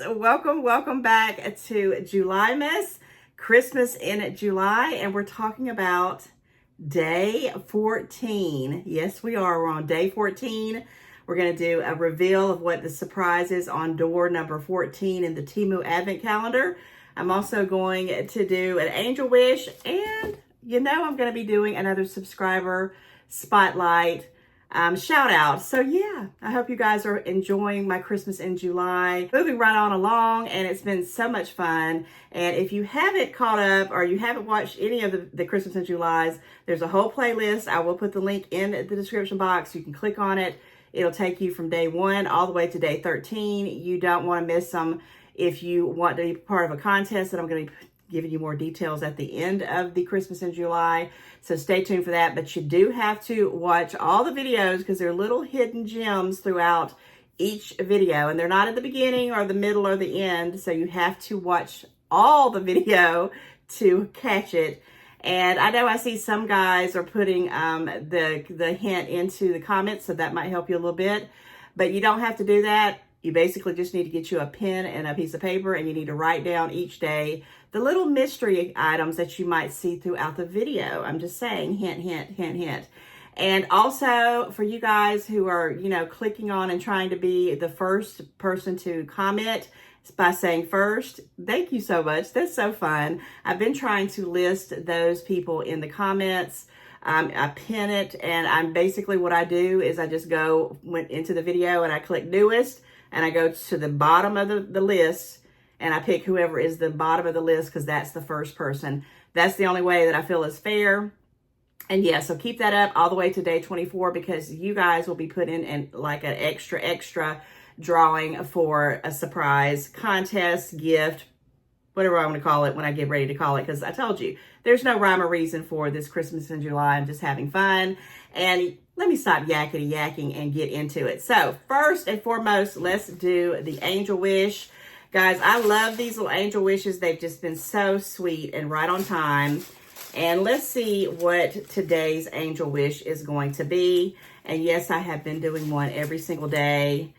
Welcome back to JULYMAS, Christmas in July, and we're talking about day 14. Yes, we are. We're on day 14. We're going to do a reveal of what the surprise is on door number 14 in the Temu Advent Calendar. I'm also going to do an angel wish, and I'm going to be doing another subscriber spotlight shout out. So yeah, I hope you guys are enjoying my Christmas in July. Moving right on along, and it's been so much fun. And if you haven't caught up or you haven't watched any of the Christmas in Julys, there's a whole playlist. I will put the link in the description box. You can click on it. It'll take you from day 1 all the way to day 13. You don't want to miss them. If you want to be part of a contest that I'm going to be giving you more details at the end of the Christmas in July. So stay tuned for that. But you do have to watch all the videos because they're little hidden gems throughout each video. And they're not at the beginning or the middle or the end. So you have to watch all the video to catch it. And I know I see some guys are putting the hint into the comments, so that might help you a little bit. But you don't have to do that. You basically just need to get you a pen and a piece of paper, and you need to write down each day the little mystery items that you might see throughout the video. I'm just saying, hint, hint, hint, hint. And also for you guys who are, clicking on and trying to be the first person to comment by saying first, thank you so much. That's so fun. I've been trying to list those people in the comments. I pin it, and I'm basically what I do is I just went into the video and I click newest, and I go to the bottom of the list, and I pick whoever is the bottom of the list because that's the first person. That's the only way that I feel is fair. And yeah, so keep that up all the way to day 24 because you guys will be put in like an extra drawing for a surprise contest, gift, whatever I want to call it when I get ready to call it, because I told you there's no rhyme or reason for this Christmas in July. I'm just having fun. And let me stop yakking and get into it. So first and foremost, let's do the angel wish. Guys, I love these little angel wishes. They've just been so sweet and right on time. And let's see what today's angel wish is going to be. And yes, I have been doing one every single day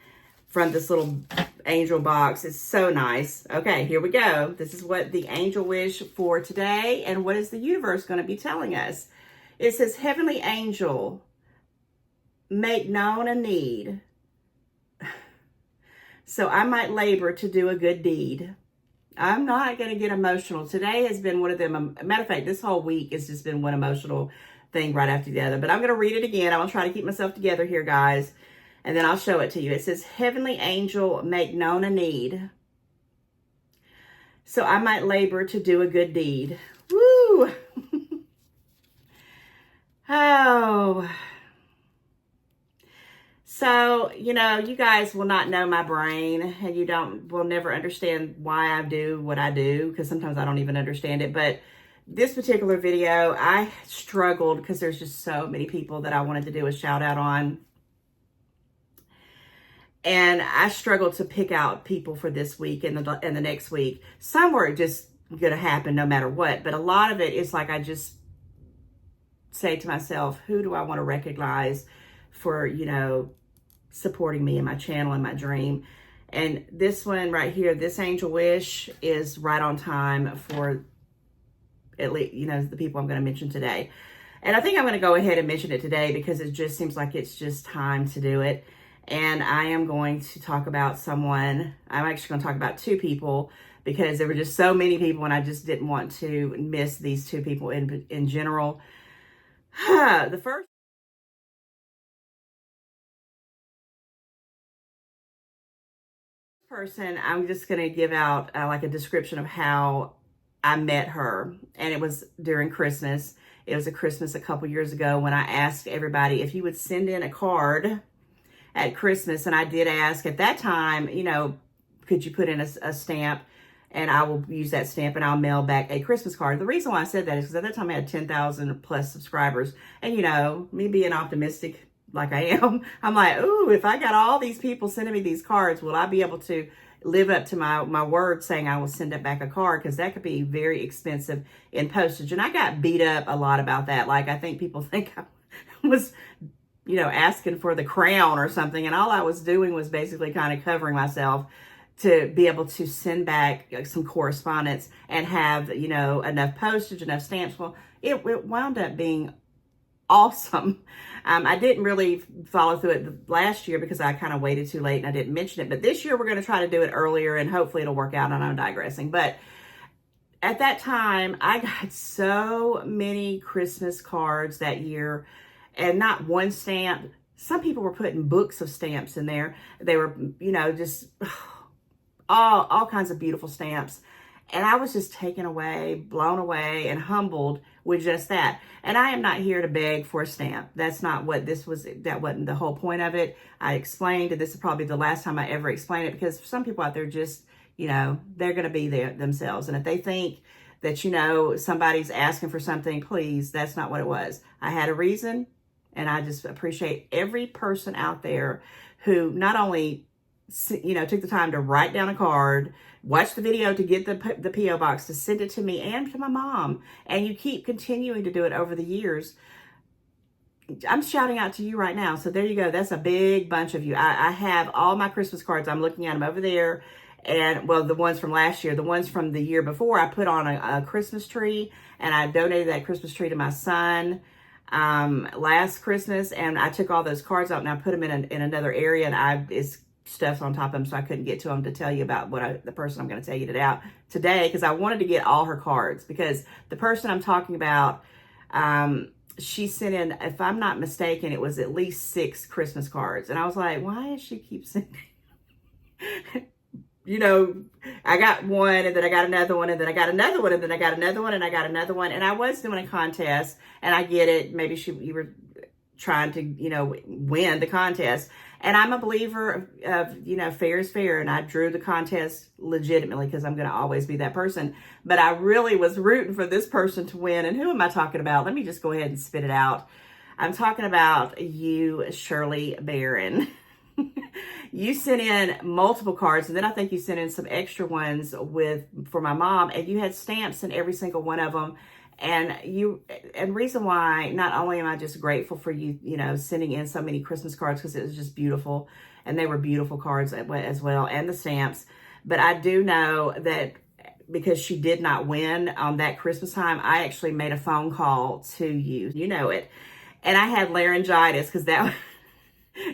from this little angel box. It's so nice. Okay, here we go. This is what the angel wish for today. And what is the universe going to be telling us? It says, Heavenly Angel, make known a need, so I might labor to do a good deed. I'm not going to get emotional. Today has been one of them. Matter of fact, this whole week has just been one emotional thing right after the other. But I'm going to read it again. I'm going to try to keep myself together here, guys. And then I'll show it to you. It says, Heavenly Angel, make known a need, so I might labor to do a good deed. Woo! Oh. So, you guys will not know my brain, and you will never understand why I do what I do, because sometimes I don't even understand it. But this particular video, I struggled because there's just so many people that I wanted to do a shout out on. And I struggled to pick out people for this week and the next week. Some were just going to happen no matter what. But a lot of it is like I just say to myself, who do I want to recognize for, supporting me in my channel and my dream. And this one right here, this angel wish is right on time for at least, the people I'm going to mention today. And I think I'm going to go ahead and mention it today because it just seems like it's just time to do it. And I am going to talk about someone. I'm actually going to talk about 2 people because there were just so many people and I just didn't want to miss these 2 people in general. The first person, I'm just going to give out like a description of how I met her. And it was during Christmas. It was a Christmas a couple years ago when I asked everybody if you would send in a card at Christmas. And I did ask at that time, could you put in a stamp, and I will use that stamp and I'll mail back a Christmas card. The reason why I said that is because at that time I had 10,000 plus subscribers. And me being optimistic like I am, I'm like, ooh, if I got all these people sending me these cards, will I be able to live up to my word saying I will send it back a card? Because that could be very expensive in postage. And I got beat up a lot about that. Like, I think people think I was, asking for the crown or something. And all I was doing was basically kind of covering myself to be able to send back some correspondence and have, you know, enough postage, enough stamps. Well, it wound up being awesome. I didn't really follow through it last year because I kind of waited too late and I didn't mention it. But this year we're going to try to do it earlier and hopefully it'll work out, and I'm digressing. But at that time, I got so many Christmas cards that year, and not one stamp. Some people were putting books of stamps in there. They were, you know, just all kinds of beautiful stamps. And I was just taken away, blown away, and humbled with just that. And I am not here to beg for a stamp. That's not what this was. That wasn't the whole point of it. I explained, and this is probably the last time I ever explained it, because some people out there just, you know, they're going to be there themselves. And if they think that, you know, somebody's asking for something, please, that's not what it was. I had a reason, and I just appreciate every person out there who not only, you know, took the time to write down a card, watch the video to get the P.O. box, to send it to me and to my mom. And you keep continuing to do it over the years. I'm shouting out to you right now. So there you go. That's a big bunch of you. I have all my Christmas cards. I'm looking at them over there. And, well, the ones from last year, the ones from the year before, I put on a Christmas tree, and I donated that Christmas tree to my son last Christmas. And I took all those cards out and I put them in another area, and it's stuff's on top of them, so I couldn't get to them to tell you about the person I'm going to tell you today, because I wanted to get all her cards, because the person I'm talking about, she sent in, if I'm not mistaken, it was at least 6 Christmas cards. And I was like, why does she keep sending? You know, I got one, and then I got another one, and then I got another one, and then I got another one, and I got another one. And I was doing a contest, and I get it. Maybe you were trying to, you know, win the contest. And I'm a believer of, you know, fair is fair. And I drew the contest legitimately, because I'm going to always be that person. But I really was rooting for this person to win. And who am I talking about? Let me just go ahead and spit it out. I'm talking about you, Shirley Barron. You sent in multiple cards, and then I think you sent in some extra ones for my mom, and you had stamps in every single one of them. And reason why, not only am I just grateful for you, you know, sending in so many Christmas cards, because it was just beautiful, and they were beautiful cards as well, and the stamps. But I do know that because she did not win on that Christmas time, I actually made a phone call to you. You know it. And I had laryngitis, because that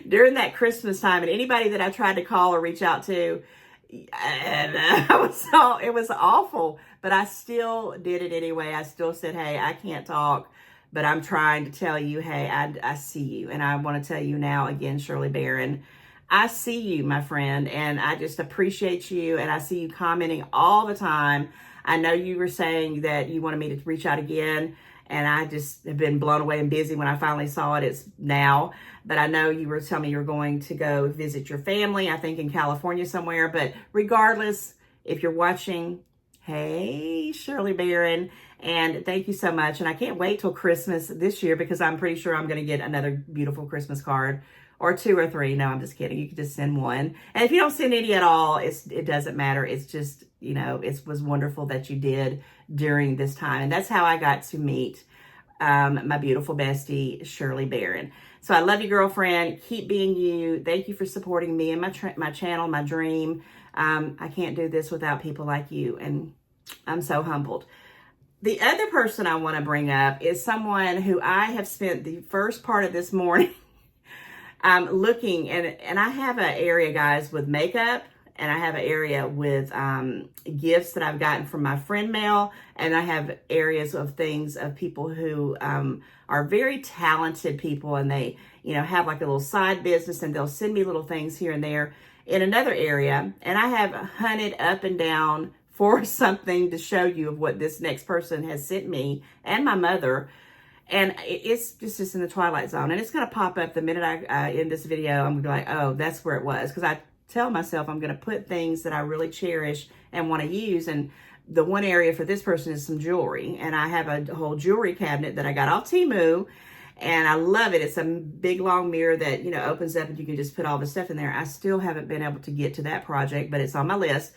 during that Christmas time, and anybody that I tried to call or reach out to, it was awful, but I still did it anyway. I still said, hey, I can't talk, but I'm trying to tell you, hey, I see you. And I want to tell you now again, Shirley Barron, I see you, my friend, and I just appreciate you. And I see you commenting all the time. I know you were saying that you wanted me to reach out again, and I just have been blown away and busy. When I finally saw it, it's now. But I know you were telling me you were going to go visit your family, I think in California somewhere. But regardless, if you're watching, hey, Shirley Barron, and thank you so much. And I can't wait till Christmas this year, because I'm pretty sure I'm going to get another beautiful Christmas card, or 2 or 3. No, I'm just kidding. You can just send one. And if you don't send any at all, it doesn't matter. It's just, you know, it was wonderful that you did during this time. And that's how I got to meet my beautiful bestie, Shirley Barron. So I love you, girlfriend. Keep being you. Thank you for supporting me and my channel, my dream. I can't do this without people like you, and I'm so humbled. The other person I want to bring up is someone who I have spent the first part of this morning looking, and I have an area, guys, with makeup, and I have an area with gifts that I've gotten from my friend mail, and I have areas of things of people who are very talented people, and they, you know, have like a little side business, and they'll send me little things here and there in another area. And I have hunted up and down for something to show you of what this next person has sent me and my mother. And it's just in the Twilight Zone, and it's going to pop up the minute I end this video. I'm going to be like, oh, that's where it was. Because I tell myself I'm going to put things that I really cherish and want to use. And the one area for this person is some jewelry. And I have a whole jewelry cabinet that I got off Temu, and I love it. It's a big, long mirror that, you know, opens up, and you can just put all the stuff in there. I still haven't been able to get to that project, but it's on my list.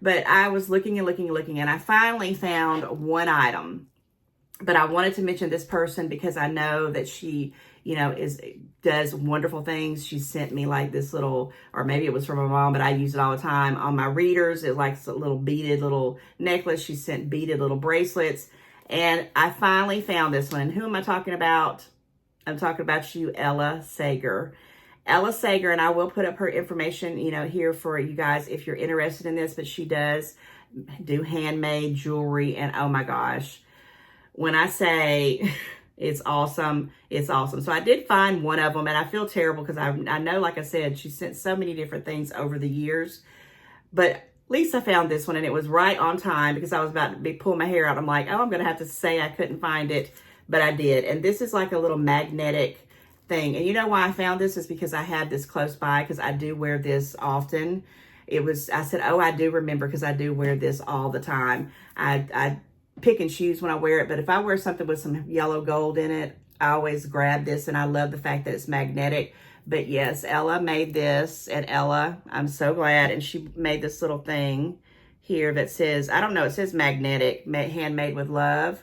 But I was looking and looking and looking, and I finally found one item. But I wanted to mention this person because I know that she does wonderful things. She sent me like this little, or maybe it was from my mom, but I use it all the time on my readers. It's like a little beaded little necklace. She sent beaded little bracelets. And I finally found this one. And who am I talking about? I'm talking about you, Ella Sager. Ella Sager, and I will put up her information, here for you guys if you're interested in this, but she does do handmade jewelry. And oh my gosh, when I say it's awesome, it's awesome. So I did find one of them, and I feel terrible because I know, like I said, she sent so many different things over the years, but at least I found this one, and it was right on time because I was about to be pulling my hair out. I'm like, oh, I'm going to have to say I couldn't find it, but I did. And this is like a little magnetic thing. And you know why I found this is because I had this close by, because I do wear this often. I said, oh, I do remember, because I do wear this all the time. I pick and choose when I wear it, but if I wear something with some yellow gold in it, I always grab this, and I love the fact that it's magnetic. But yes, Ella made this, and Ella, I'm so glad, and she made this little thing here that says, I don't know, it says magnetic, handmade with love,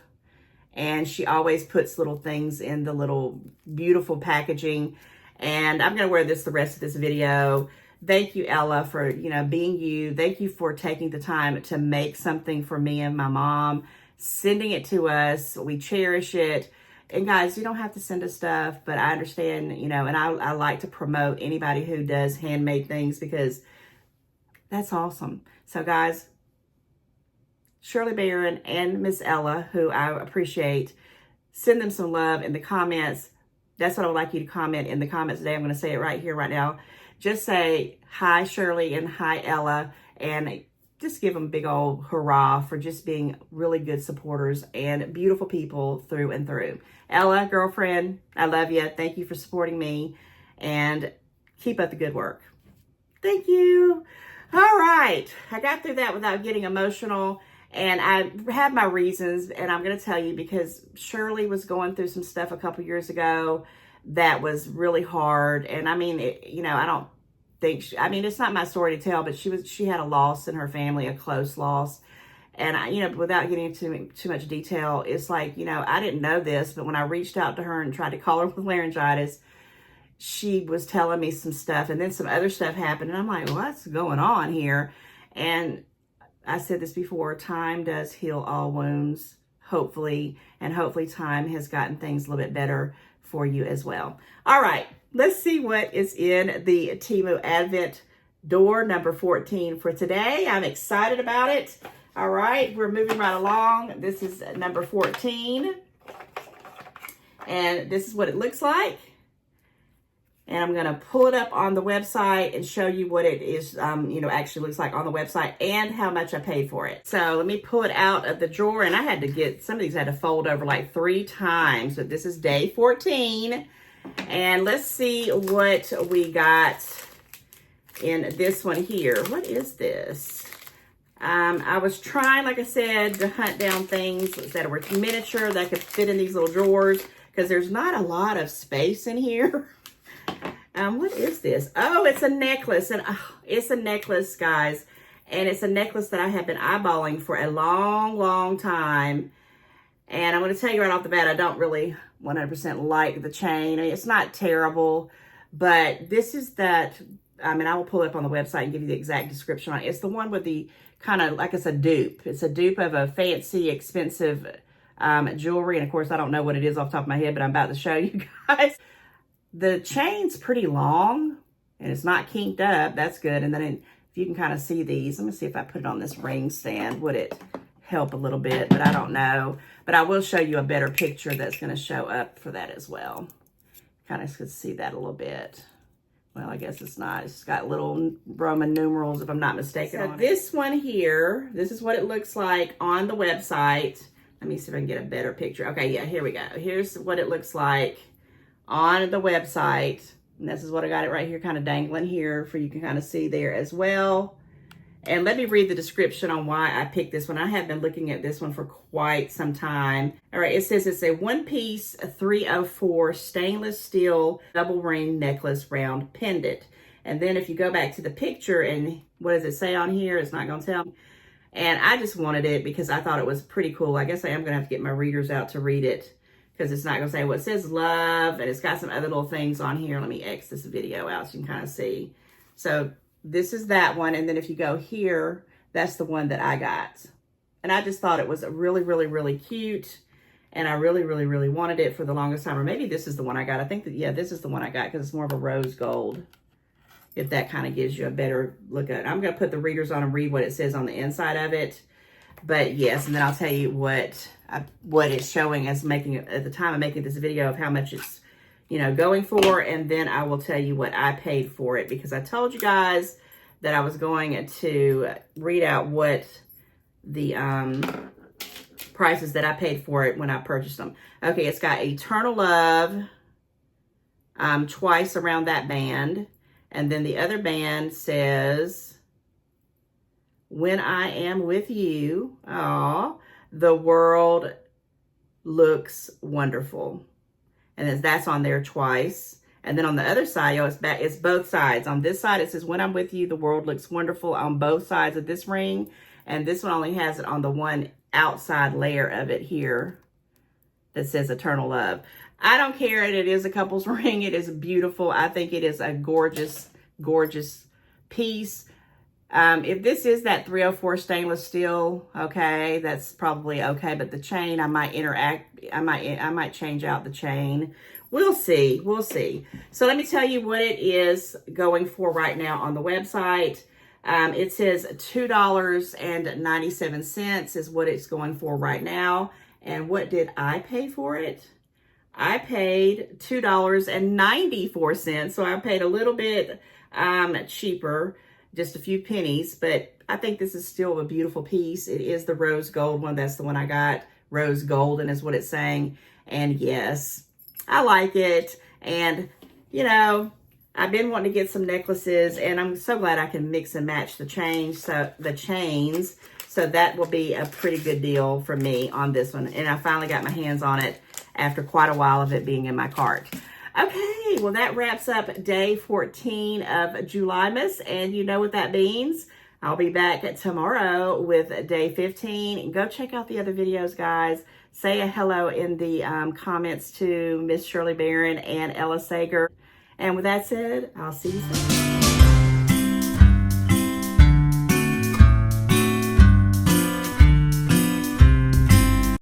and she always puts little things in the little beautiful packaging, and I'm going to wear this the rest of this video. Thank you, Ella, for, being you. Thank you for taking the time to make something for me and my mom, sending it to us. We cherish it. And guys, you don't have to send us stuff, but I understand, and I like to promote anybody who does handmade things, because that's awesome. So guys, Shirley Barron and Miss Ella, who I appreciate, send them some love in the comments. That's what I would like you to comment in the comments today. I'm going to say it right here, right now. Just say, hi, Shirley, and hi, Ella, and just give them a big old hurrah for just being really good supporters and beautiful people through and through. Ella, girlfriend, I love you. Thank you for supporting me, and keep up the good work. Thank you. All right. I got through that without getting emotional, and I had my reasons, and I'm going to tell you, because Shirley was going through some stuff a couple years ago that was really hard. And I mean, I don't think, it's not my story to tell, but she had a loss in her family, a close loss. And without getting into too much detail, it's like, I didn't know this, but when I reached out to her and tried to call her with laryngitis, she was telling me some stuff, and then some other stuff happened. And I'm like, what's going on here? And I said this before, time does heal all wounds, hopefully. And hopefully time has gotten things a little bit better for you as well. All right, let's see what is in the Temu Advent door number 14 for today. I'm excited about it. All right, we're moving right along. This is number 14. And this is what it looks like. And I'm going to pull it up on the website and show you what it is, actually looks like on the website, and how much I paid for it. So let me pull it out of the drawer. And I had to get, some of these I had to fold over like 3 times. But this is day 14. And let's see what we got in this one here. What is this? I was trying, like I said, to hunt down things that were miniature that could fit in these little drawers, because there's not a lot of space in here. What is this? Oh, it's a necklace. And it's a necklace, guys. And it's a necklace that I have been eyeballing for a long, long time. And I'm going to tell you right off the bat, I don't really 100% like the chain. It's not terrible, but this is that, I will pull it up on the website and give you the exact description on it. It's the one with the kind of, like it's a dupe. It's a dupe of a fancy, expensive jewelry. And of course, I don't know what it is off the top of my head, but I'm about to show you guys. The chain's pretty long, and it's not kinked up. That's good. And then if you can kind of see these, let me see if I put it on this ring stand. Would it help a little bit? But I don't know. But I will show you a better picture that's going to show up for that as well. Kind of could see that a little bit. Well, I guess it's not. It's got little Roman numerals, if I'm not mistaken. So this one here, this is what it looks like on the website. Let me see if I can get a better picture. Okay, yeah, here we go. Here's what it looks like on the website. And this is what I got it right here, kind of dangling here for you can kind of see there as well. And let me read the description on why I picked this one. I have been looking at this one for quite some time. All right, it says it's a one-piece 304 stainless steel double ring necklace round pendant. And then if you go back to the picture, and what does it say on here? It's not going to tell me. And I just wanted it because I thought it was pretty cool. I guess I am going to have to get my readers out to read it because it's not going to say, well, it says love, and it's got some other little things on here. Let me X this video out so you can kind of see. So this is that one. And then if you go here, that's the one that I got. And I just thought it was really, really, really cute. And I really, really, really wanted it for the longest time. Or maybe this is the one I got. I think that, yeah, this is the one I got because it's more of a rose gold. If that kind of gives you a better look at it. I'm going to put the readers on and read what it says on the inside of it. But yes, and then I'll tell you what it's showing as making it at the time of making this video of how much it's, you know, going for. And then I will tell you what I paid for it, because I told you guys that I was going to read out what the prices that I paid for it when I purchased them. Okay, it's got Eternal Love twice around that band. And then the other band says, When I Am With You, the world looks wonderful. And that's on there twice. And then on the other side, it's both sides. On this side, it says, When I'm With You, the world looks wonderful, on both sides of this ring. And this one only has it on the one outside layer of it here that says Eternal Love. I don't care. It is a couple's ring. It is beautiful. I think it is a gorgeous, gorgeous piece. If this is that 304 stainless steel, okay, that's probably okay. But the chain, I might change out the chain. We'll see. We'll see. So let me tell you what it is going for right now on the website. It says $2.97 is what it's going for right now. And what did I pay for it? I paid $2.94. So I paid a little bit cheaper, just a few pennies, but I think this is still a beautiful piece. It is the rose gold one. That's the one I got. Rose golden is what it's saying. And yes, I like it. And, you know, I've been wanting to get some necklaces, and I'm so glad I can mix and match the chains. So that will be a pretty good deal for me on this one. And I finally got my hands on it after quite a while of it being in my cart. Okay, well, that wraps up day 14 of JULYMAS, and you know what that means. I'll be back tomorrow with day 15. Go check out the other videos, guys. Say a hello in the comments to Miss Shirley Barron and Ella Sager. And with that said, I'll see you soon.